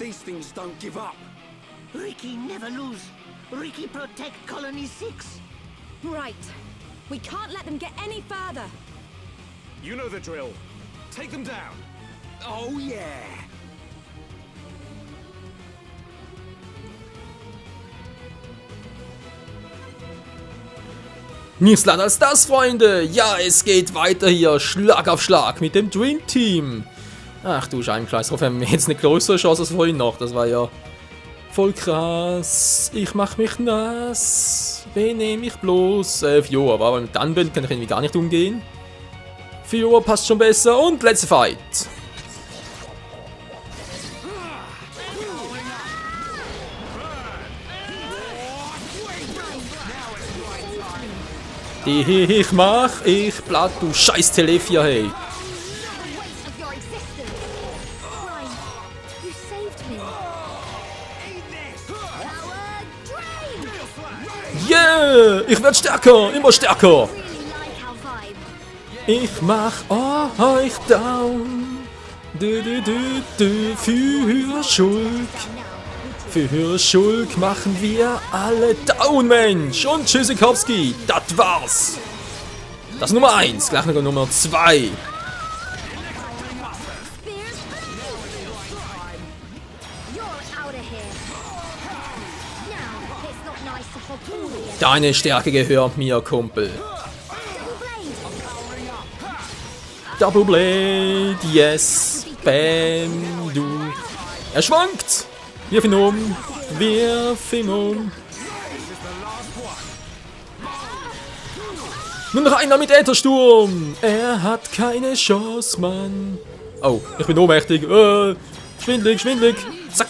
These things don't give up. Ricky never lose. Ricky protect Colony 6. Right. We can't let them get any further. You know the drill. Take them down. Oh yeah. Nichts leider als das, Freunde. Ja, es geht weiter hier, Schlag auf Schlag mit dem Dream Team. Ach du Scheibenkreis, hoffe, wir haben jetzt eine größere Chance als vorhin noch. Das war ja voll krass. Ich mach mich nass. Wen nehme ich bloß? Fiora, aber mit Dunband kann ich irgendwie gar nicht umgehen. Fiora passt schon besser und letzter Fight. Ich platt, du scheiß Telefia, hey. Yeah, ich werd stärker, immer stärker. Ich mach euch down. Für Schulk. Für Schulk machen wir alle down, Mensch. Und Tschüssikowski, das war's. Das ist Nummer 1, gleich noch Nummer 2. Deine Stärke gehört mir, Kumpel. Double Blade, yes. Bam, du. Er schwankt. Wirf ihn um. Wirf ihn um. Nur noch einer mit Äthersturm. Er hat keine Chance, Mann. Oh, ich bin ohnmächtig. Schwindlig, schwindlig. Zack.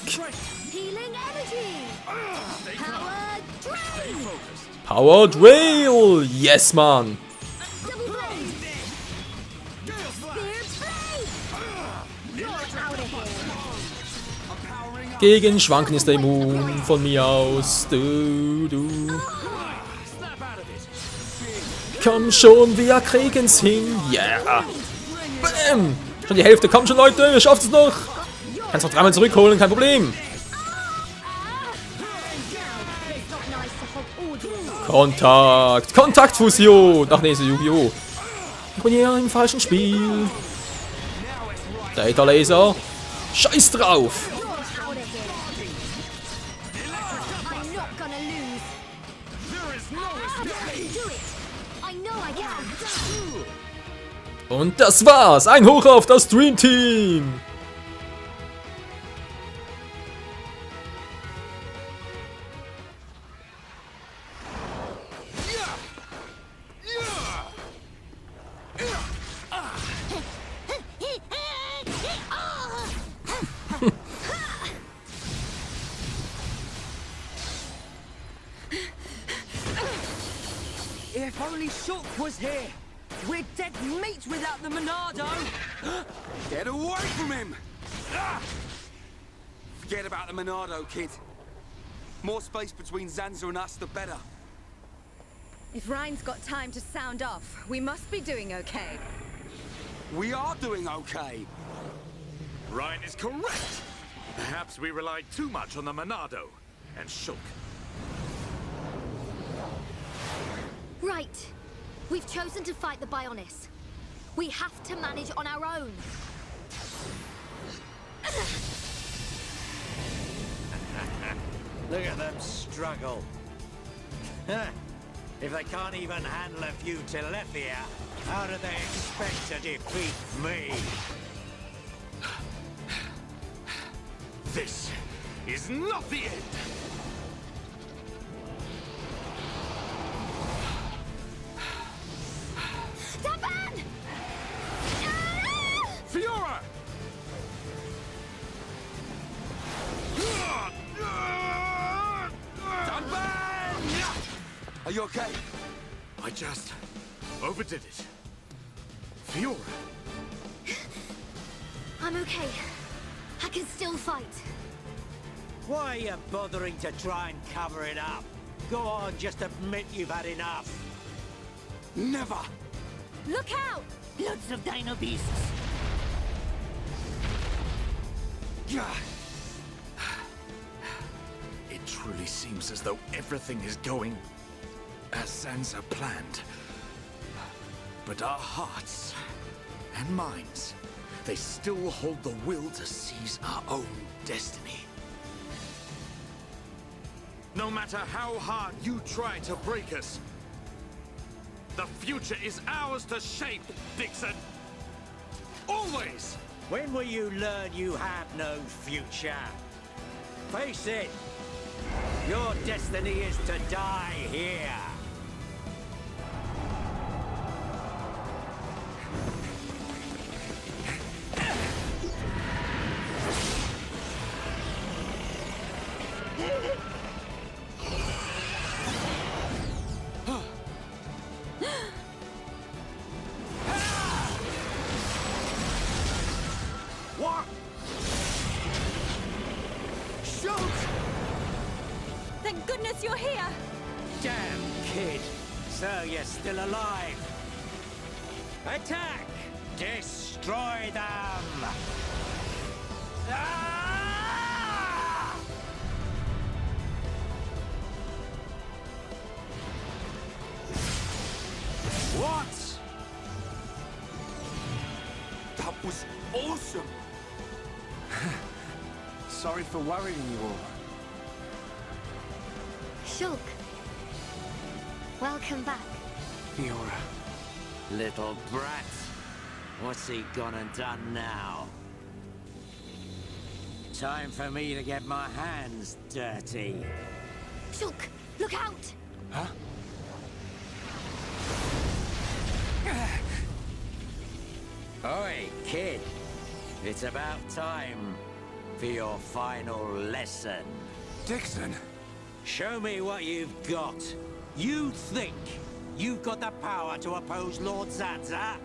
Power Drail. Yes, Mann. Gegen Schwanken ist er immun von mir aus. Du. Komm schon, wir kriegen's hin. Yeah. Bam. Schon die Hälfte. Komm schon, Leute. Ihr schafft es noch. Kannst noch dreimal zurückholen. Kein Problem. Kontakt. Kontaktfusion. Ach nee, ist Yu-Gi-Oh! Ich bin hier im falschen Spiel. Data Laser. Scheiß drauf. Und das war's. Ein Hoch auf das Dream Team. If only Shulk was here. We're dead meat without the Monado! Get away from him! Forget about the Monado, kid. More space between Zanza and us, the better. If Ryan's got time to sound off, we must be doing okay. We are doing okay. Ryan is correct. Perhaps we relied too much on the Monado and Shulk. Right. We've chosen to fight the Bionis. We have to manage on our own. Look at them struggle. If they can't even handle a few Telethia, how do they expect to defeat me? This is not the end. Fiora! Are you okay? I just overdid it. Fiora! I'm okay. I can still fight. Why are you bothering to try and cover it up? Go on, just admit you've had enough. Never! Look out! Lots of dino beasts. It truly seems as though everything is going as Sansa planned. But our hearts and minds, they still hold the will to seize our own destiny. No matter how hard you try to break us, the future is ours to shape, Dixon. Always! When will you learn you have no future? Face it, your destiny is to die here. What? Shoot! Thank goodness you're here! Damn kid, so you're still alive. Attack! Destroy them! Ah! What? That was awesome! Sorry for worrying you all. Shulk. Welcome back. Fiora. Little brat. What's he gone and done now? Time for me to get my hands dirty. Shulk, look out! Huh? Oi, kid. It's about time for your final lesson. Dixon. Show me what you've got. You think you've got the power to oppose Lord Zanza?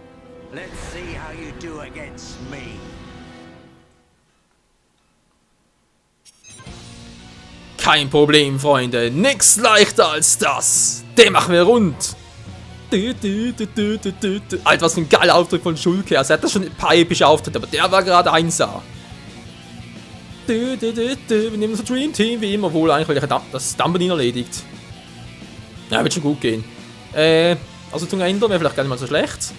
Let's see how you do against me. Kein Problem, Freunde. Nix leichter als das. Den machen wir rund. Alter, was für ein geiler Auftritt von Schulke. Also er hat das schon ein paar epische Auftritte, aber der war gerade 1A. Wir nehmen unser Dream Team, wie immer, wohl eigentlich, weil ich das Dumbledore erledigt. Ja, wird schon gut gehen. Also Zunge ändern wäre vielleicht gar nicht mal so schlecht.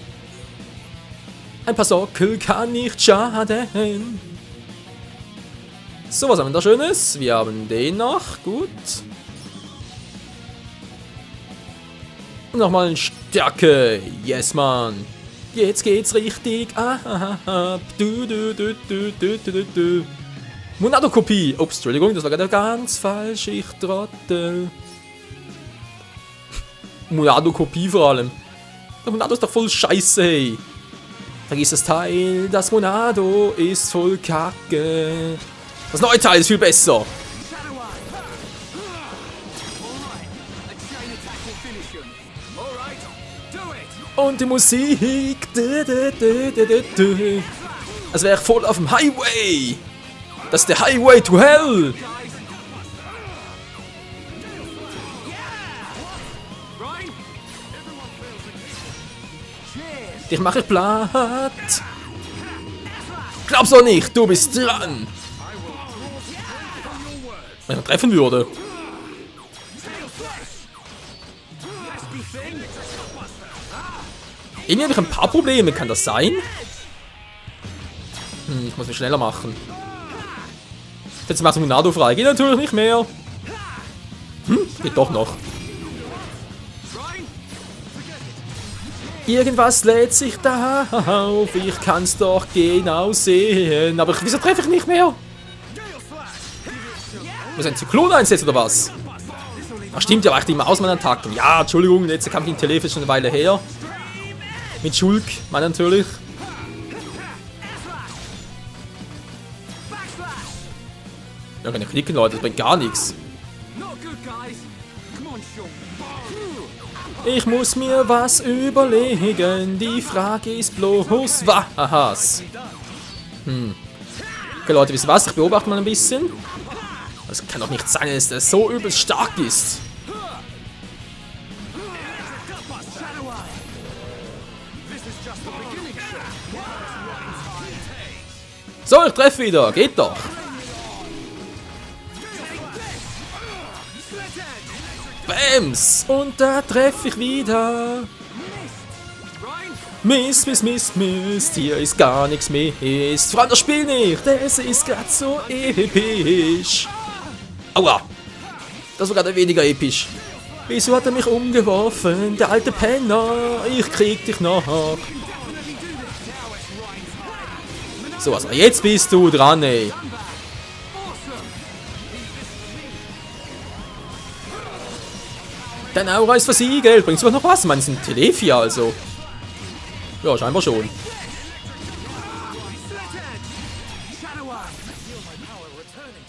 Ein paar Sockel kann nicht schaden. So, was haben wir da Schönes? Wir haben den noch. Gut. Und nochmal eine Stärke. Yes, Mann. Jetzt geht's richtig ab. Monado-Kopie. Ups, Entschuldigung, das war gerade ganz falsch. Ich Trottel. Monado-Kopie vor allem. Der Monado ist doch voll scheiße, hey. Vergiss das Teil. Das Monado ist voll kacke. Das neue Teil ist viel besser. Und die Musik. Als wäre ich voll auf dem Highway. Das ist der Highway to Hell. Dich mache ich platt. Glaubst du nicht, du bist dran. Wenn er treffen würde. Irgendwie habe ich ein paar Probleme, kann das sein? Ich muss mich schneller machen. Jetzt macht Monado frei. Geht natürlich nicht mehr. Geht doch noch. Irgendwas lädt sich da auf. Ich kann es doch genau sehen. Aber wieso treffe ich nicht mehr? Muss ein Zyklon einsetzen oder was? Ach stimmt, ja, war ich die Mausmann-Attacken. Ja, Entschuldigung, letzte Kampf gegen Telef ist schon eine Weile her. Mit Schulk, mein natürlich. Ja, keine klicken, Leute, das bringt gar nichts. Ich muss mir was überlegen. Die Frage ist bloß was. Okay, Leute, wisst ihr was? Ich beobachte mal ein bisschen. Das kann doch nicht sein, dass der so übelst stark ist. So, ich treffe wieder. Geht doch. Bams! Und da treffe ich wieder. Mist, Mist, Mist, Mist. Hier ist gar nichts Mist. Vor allem das Spiel nicht. Das ist gerade so episch. Aua! Das war gerade weniger episch. Wieso hat er mich umgeworfen? Der alte Penner. Ich krieg dich noch. So, also jetzt bist du dran, ey. Dein Aura ist versiegelt. Bringst du noch was? Ich meine, es sind Telefia, also. Ja, scheinbar schon.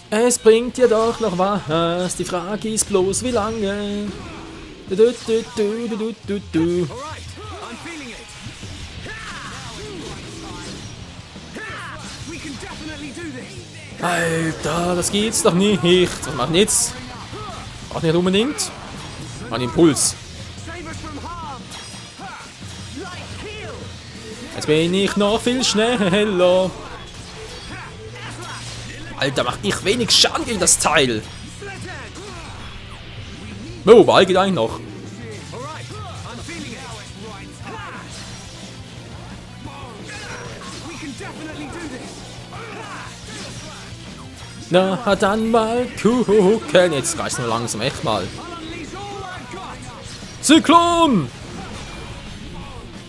Es bringt dir doch noch was. Die Frage ist bloß, wie lange. Du. Alter, das geht's doch nicht. Was machen jetzt? Auch nicht unbedingt. Ein Impuls. Jetzt bin ich noch viel schneller. Alter, mach ich wenig Schaden gegen das Teil. Oh, Ball geht eigentlich noch. Na, dann mal gucken. Jetzt reicht's nur langsam, echt mal. Zyklon!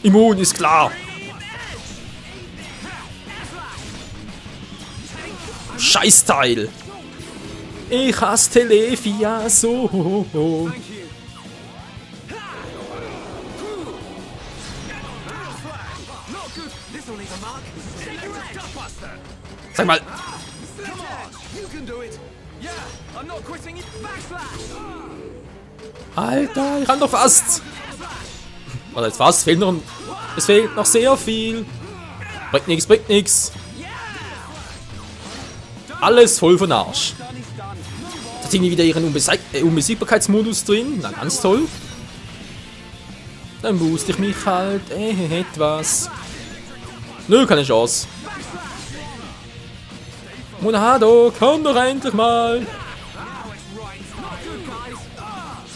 Immun ist klar. Scheißteil. Ich hasse Telefia so. Sag mal. Alter, ich kann doch fast. Oder jetzt fast. Es fehlt noch sehr viel. Bringt nix. Alles voll von Arsch. Da sind die wieder ihren Unbesiegbarkeitsmodus drin. Na, ganz toll. Dann booste ich mich halt etwas. Nö, keine Chance. Monado, komm doch endlich mal.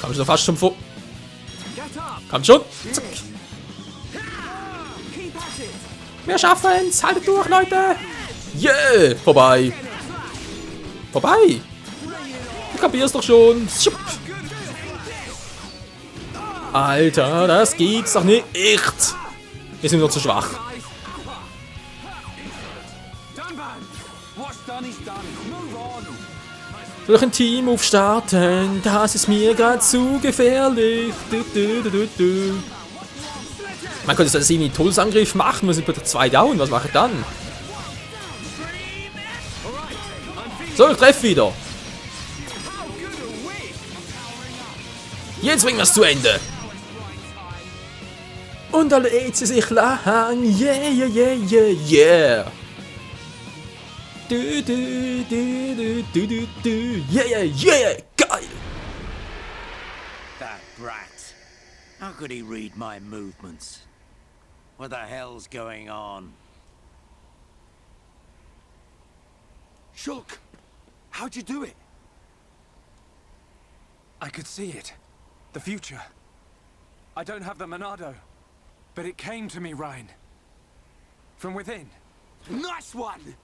Komm schon fast schon vor. Komm schon. Zack. Wir schaffen's. Haltet durch, Leute. Yeah. Vorbei. Du kapierst doch schon. Alter, das geht's doch nicht. Echt. Wir sind nur zu schwach. Soll ich ein Team aufstarten? Das ist mir gerade zu gefährlich. Man könnte das irgendwie Todesangriff machen. Wir sind bei 2 down. Was mache ich dann? So, ich treffe wieder. Jetzt bringen wir es zu Ende. Und alle lädt sie sich lang. Yeah. Du. Yeah. Geil. That brat. How could he read my movements? What the hell's going on? Shulk, how'd you do it? I could see it. The future. I don't have the Monado, but it came to me, Ryan. From within. Nice one!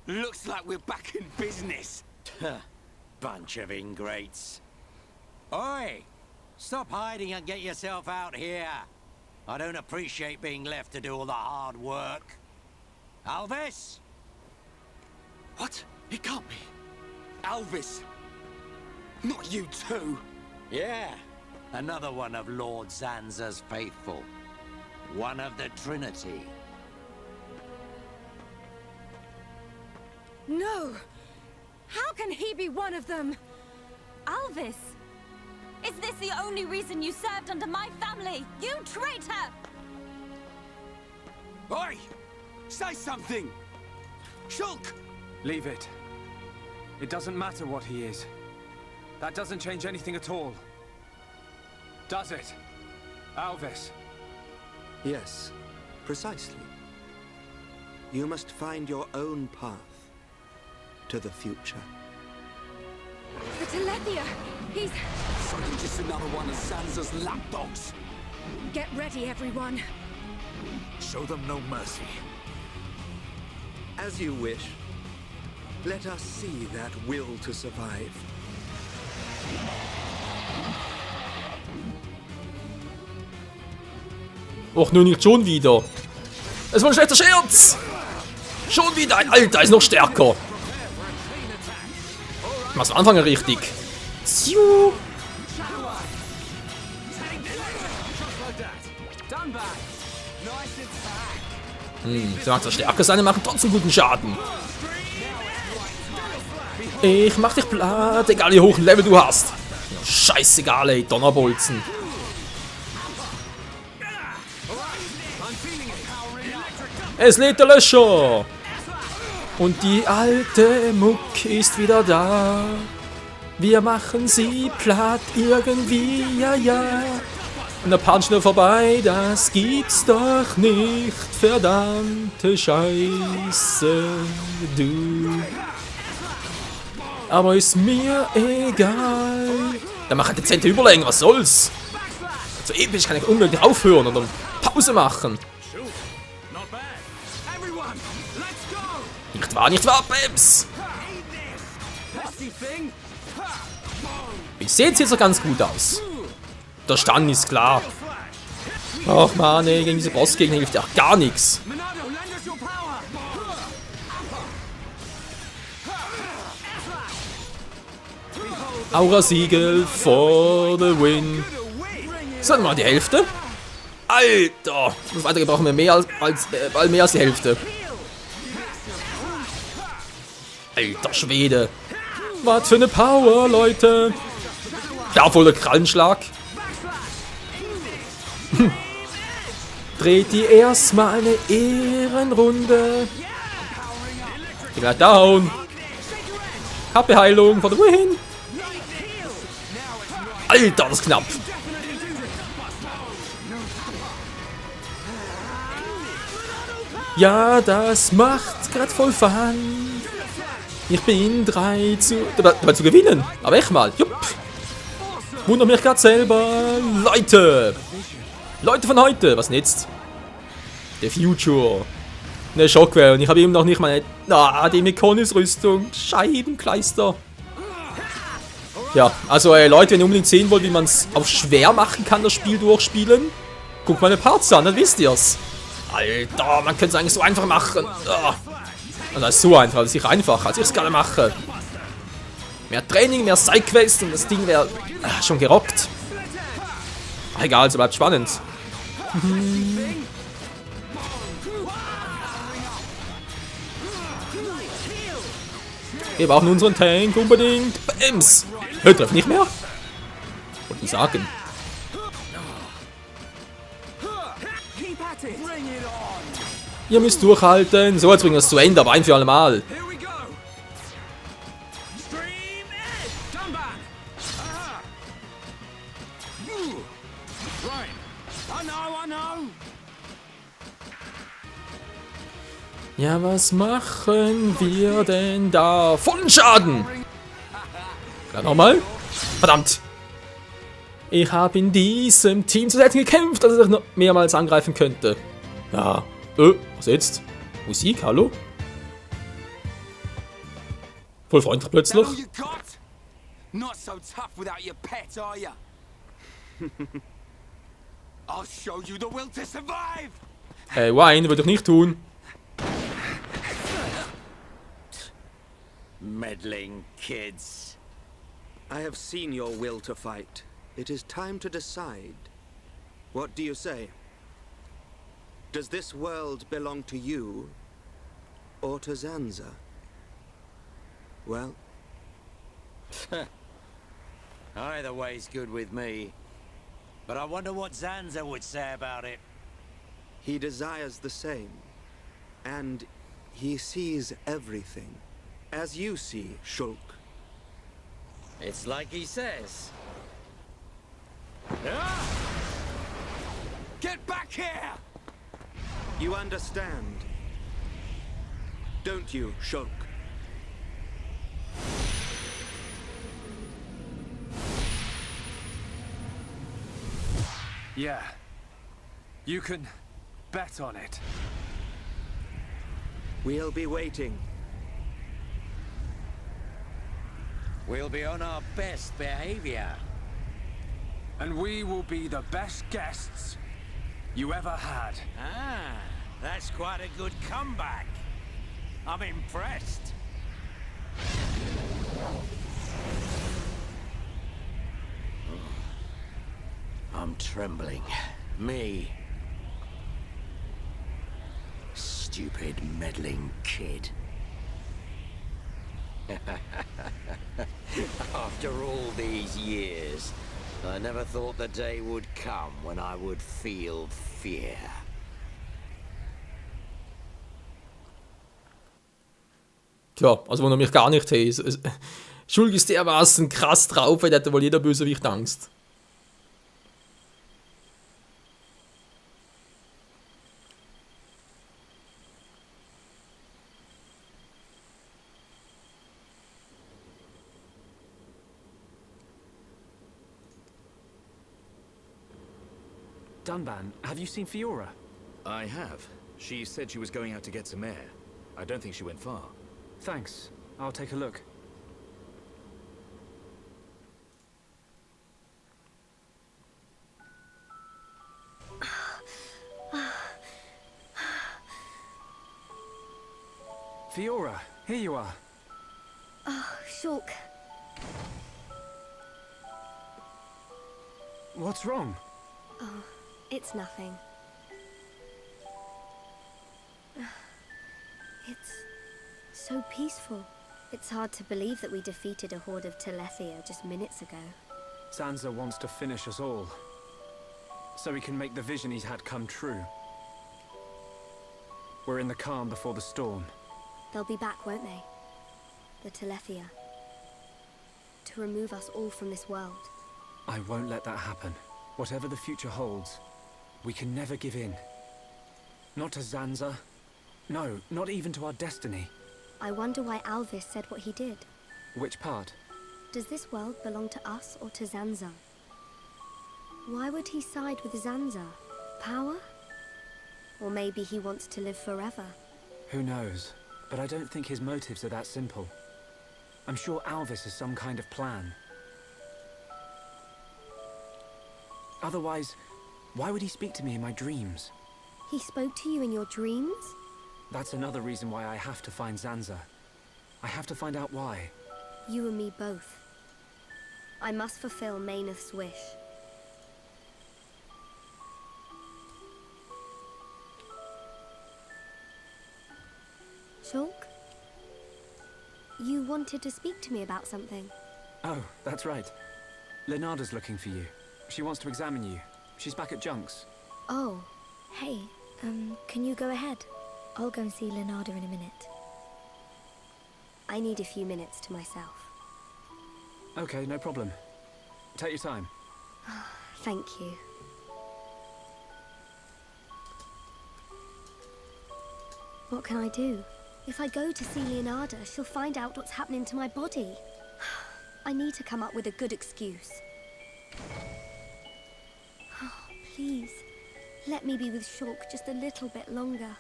Looks like we're back in business. Bunch of ingrates. Oi! Stop hiding and get yourself out here. I don't appreciate being left to do all the hard work. Alvis? What? It can't be. Alvis. Not you too. Yeah. Another one of Lord Zanza's faithful. One of the Trinity. No! How can he be one of them? Alvis! Is this the only reason you served under my family? You traitor! Oi! Say something! Shulk! Leave it. It doesn't matter what he is. That doesn't change anything at all. Does it? Alvis? Yes, precisely. You must find your own path to the future. The Telethia! He's... So you're just another one of Sansa's lapdogs. Get ready, everyone. Show them no mercy. As you wish. Let us see that will to survive. Och, nun nicht schon wieder. Es war ein schlechter Scherz. Schon wieder ein Alter, ist noch stärker. Ich mach's am Anfang richtig. Ziu. Sie machen zwar stärker sein, machen trotzdem guten Schaden. Ich mach dich platt, egal wie hoch ein Level du hast. Scheißegal, ey, Donnerbolzen. Es lädt der Löscher. Und die alte Muck ist wieder da. Wir machen sie platt irgendwie, ja, ja. Und der Punch nur vorbei, das gibt's doch nicht. Verdammte Scheiße, du. Aber ist mir egal. Dann mach halt dezente Überlängen, was soll's? So episch kann ich unmöglich aufhören oder Pause machen. Nicht wahr, Babs? Ich sehe jetzt so ganz gut aus. Der Stand ist klar. Ach man, ey, gegen diese Bossgegner hilft ja auch gar nichts. Aura-Siegel for the win. So, mal die Hälfte. Alter! Weiter brauchen wir mehr als die Hälfte. Alter Schwede. Was für eine Power, Leute. Ja, voll der Krallenschlag. Dreht die erstmal eine Ehrenrunde. Ich bleib down. HP-Heilung for the win. Alter, das ist knapp. Ja, das macht grad voll Fun. Ich bin 3 zu gewinnen. Aber echt mal. Jupp. Wundert mich gerade selber. Leute von heute. Was denn jetzt? The Future. Ne Shockwave. Und ich habe eben noch nicht meine... die Mekonis-Rüstung. Scheibenkleister. Ja, also Leute, wenn ihr unbedingt sehen wollt, wie man es auf schwer machen kann, das Spiel durchspielen, guckt meine Parts an, dann wisst ihr's. Alter, man könnte es eigentlich so einfach machen. Also das ist so einfach, das ist sicher einfacher, als ich es gerade mache. Mehr Training, mehr Sidequest und das Ding wäre schon gerockt. Ach, egal, es bleibt spannend. Wir brauchen unseren Tank unbedingt. Bams! Hört trifft nicht mehr? Wollte ich sagen. Ihr müsst durchhalten. So, jetzt bringen wir es zu Ende, aber ein für alle Mal. Ja, was machen wir denn da? Vollen Schaden! Ja, nochmal. Verdammt! Ich habe in diesem Team zu selten gekämpft, dass ich noch mehrmals angreifen könnte. Ja. Was jetzt? Musik, hallo? Voll freundlich plötzlich. Not so tough without your pet, are ya? I'll show you the will to survive. Hey, Wine, würde ich nicht tun. Meddling kids. I have seen your will to fight. It is time to decide. What do you say? Does this world belong to you or to Zanza? Well, Either way's good with me. But I wonder what Zanza would say about it. he desires the same, and he sees everything, as you see, Shulk. It's like he says. Get back here! You understand, don't you, Shulk? Yeah. You can bet on it. We'll be waiting. We'll be on our best behavior. And we will be the best guests you ever had. Ah, that's quite a good comeback. I'm impressed. I'm trembling. Me. Stupid, meddling kid. After all these years, I never thought the day would come when I would feel fear. Tja, also wo er mich gar nicht hat. Schulg ist dermaßen krass drauf, weil der hat wohl jeder Bösewicht Angst. Dunban, have you seen Fiora? I have. She said she was going out to get some air. I don't think she went far. Thanks. I'll take a look. Fiora, here you are. Oh, Shulk. What's wrong? Oh, it's nothing. It's so peaceful. It's hard to believe that we defeated a horde of Telethia just minutes ago. Zanza wants to finish us all. So he can make the vision he's had come true. We're in the calm before the storm. They'll be back, won't they? The Telethia. To remove us all from this world. I won't let that happen. Whatever the future holds, we can never give in. Not to Zanza. No, not even to our destiny. I wonder why Alvis said what he did. Which part? Does this world belong to us or to Zanza? Why would he side with Zanza? Power? Or maybe he wants to live forever? Who knows? But I don't think his motives are that simple. I'm sure Alvis has some kind of plan. Otherwise, why would he speak to me in my dreams? He spoke to you in your dreams? That's another reason why I have to find Zanza. I have to find out why. You and me both. I must fulfill Mayneth's wish. Shulk? You wanted to speak to me about something. Oh, that's right. Lenarda's looking for you. She wants to examine you. She's back at Junks. Oh, hey, can you go ahead? I'll go and see Lenarda in a minute. I need a few minutes to myself. Okay, no problem. Take your time. Thank you. What can I do? If I go to see Leonarda, she'll find out what's happening to my body. I need to come up with a good excuse. Oh, please, let me be with Shulk just a little bit longer.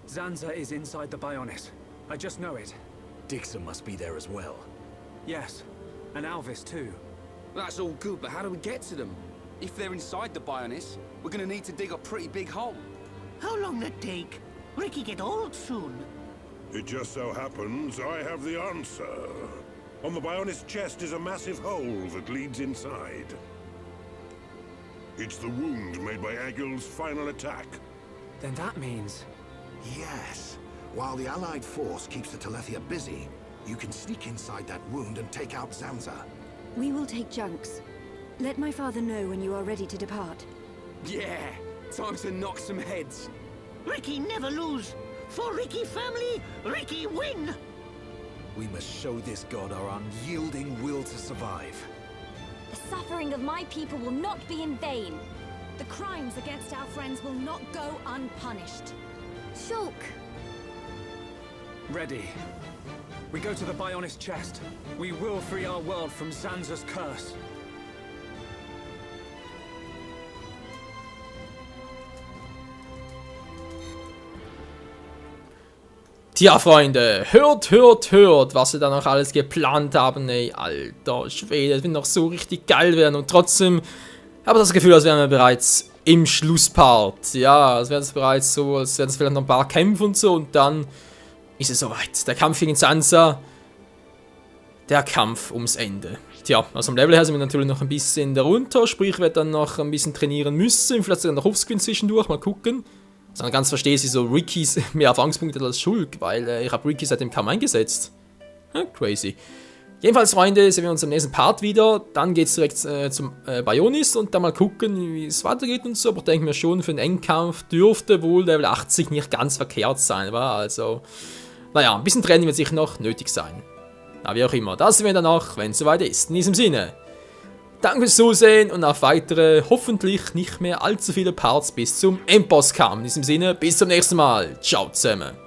Zanza is inside the Bionis. I just know it. Dixon must be there as well. Yes, and Alvis too. That's all good, but how do we get to them? If they're inside the Bionis, we're gonna need to dig a pretty big hole. How long that take? Ricky get old soon. It just so happens I have the answer. On the Bionis chest is a massive hole that leads inside. It's the wound made by Egil's final attack. Then that means... Yes. While the Allied force keeps the Telethia busy, you can sneak inside that wound and take out Zanza. We will take Junks. Let my father know when you are ready to depart. Yeah, time to knock some heads. Ricky never lose. For Ricky family, Ricky win. We must show this god our unyielding will to survive. The suffering of my people will not be in vain. The crimes against our friends will not go unpunished. Shulk! Ready. We go to the Bionis chest. We will free our world from Zanza's curse. Tja, Freunde, hört, was sie da noch alles geplant haben, ey, alter Schwede, das wird noch so richtig geil werden und trotzdem habe ich das Gefühl, als wären wir bereits im Schlusspart, ja, als wäre es bereits so, als wären es vielleicht noch ein paar Kämpfe und so und dann ist es soweit, der Kampf gegen Sansa, der Kampf ums Ende. Tja, also vom Level her sind wir natürlich noch ein bisschen darunter, sprich, ich werde dann noch ein bisschen trainieren müssen, vielleicht sogar noch Offscreen zwischendurch, mal gucken. Also ganz verstehe ich so Rickys mehr Erfahrungspunkte als Schulk, weil ich habe Ricky seitdem kaum eingesetzt. Crazy. Jedenfalls, Freunde, sehen wir uns im nächsten Part wieder. Dann geht es direkt zum Bionis und dann mal gucken, wie es weitergeht und so. Aber ich denke mir schon, für den Endkampf dürfte wohl Level 80 nicht ganz verkehrt sein, wa? Also, naja, ein bisschen Training wird sicher noch nötig sein. Na, wie auch immer, das sehen wir dann noch, wenn es soweit ist. In diesem Sinne. Danke fürs Zusehen und auf weitere, hoffentlich nicht mehr allzu viele Parts bis zum Endboss-Kampf. In diesem Sinne, bis zum nächsten Mal. Ciao zusammen.